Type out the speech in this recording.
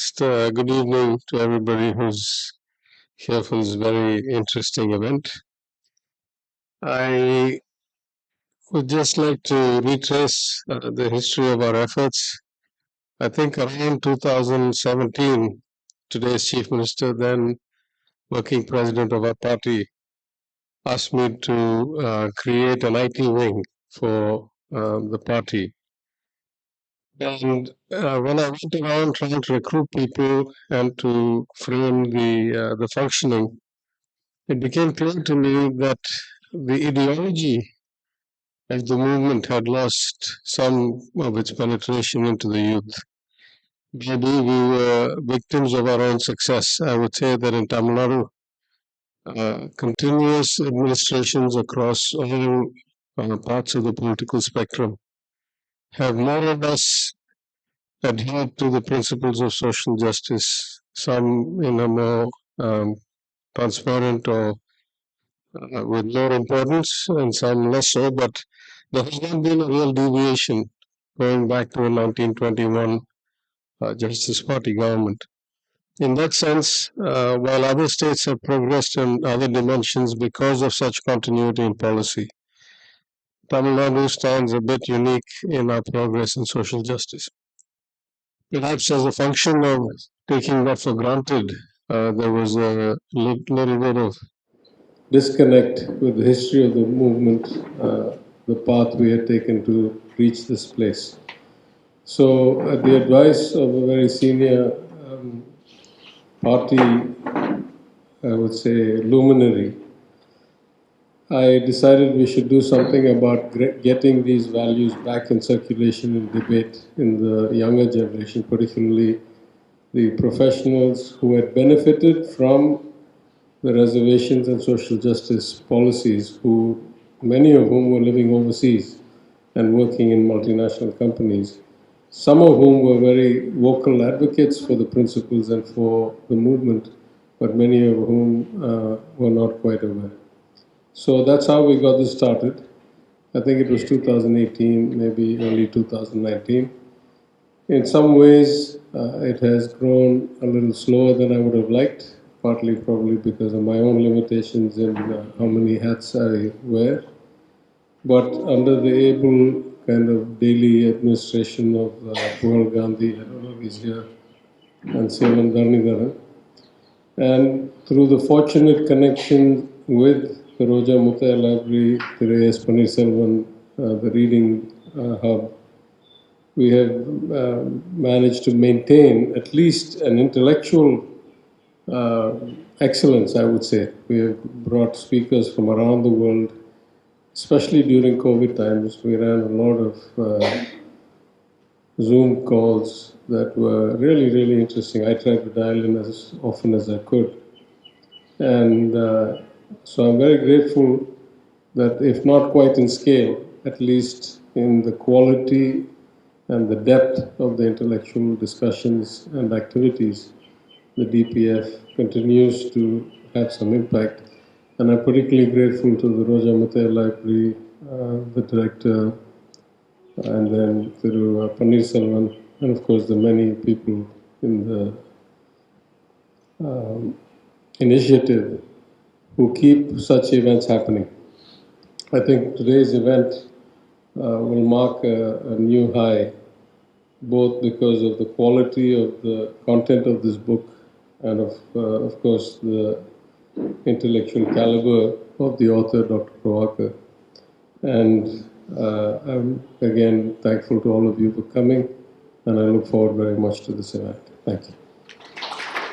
First, good evening to everybody who's here for this very interesting event. I would just like to retrace the history of our efforts. I think around 2017, today's Chief Minister, then working president of our party, asked me to create an IT wing for the party. And when I went around trying to recruit people and to frame the functioning, it became clear to me that the ideology of the movement had lost some of its penetration into the youth. Maybe we were victims of our own success. I would say that in Tamil Nadu, continuous administrations across all parts of the political spectrum have more or less adhered to the principles of social justice, some in a more transparent or with more importance and some less so, but there has not been a real deviation going back to the 1921 Justice Party government. In that sense, while other states have progressed in other dimensions because of such continuity in policy, Tamil Nadu stands a bit unique in our progress in social justice. Perhaps as a function of taking that for granted, there was a little bit of disconnect with the history of the movement, the path we had taken to reach this place. So, at the advice of a very senior party, I would say luminary, I decided we should do something about getting these values back in circulation and debate in the younger generation, particularly the professionals who had benefited from the reservations and social justice policies, many of whom were living overseas and working in multinational companies, some of whom were very vocal advocates for the principles and for the movement, but many of whom were not quite aware. So that's how we got this started. I think it was 2018, maybe early 2019. In some ways, it has grown a little slower than I would have liked, partly probably because of my own limitations in how many hats I wear. But under the able kind of daily administration of Puhal Gandhi, I don't know if he's here, and Selam Dharnidharan, and through the fortunate connection with the Roja Mutaya Library, the A.S. Panirselvan, the Reading Hub, we have managed to maintain at least an intellectual excellence, I would say. We have brought speakers from around the world, especially during COVID times. We ran a lot of Zoom calls that were really, really interesting. I tried to dial in as often as I could. And so I'm very grateful that if not quite in scale, at least in the quality and the depth of the intellectual discussions and activities, the DPF continues to have some impact. And I'm particularly grateful to the Roja Mutaya Library, the director, and then through Panirselvan, and of course the many people in the initiative who keep such events happening. I think today's event will mark a new high, both because of the quality of the content of this book and of course the intellectual caliber of the author, Dr. Pravakar. And I'm again thankful to all of you for coming, and I look forward very much to this event. Thank you.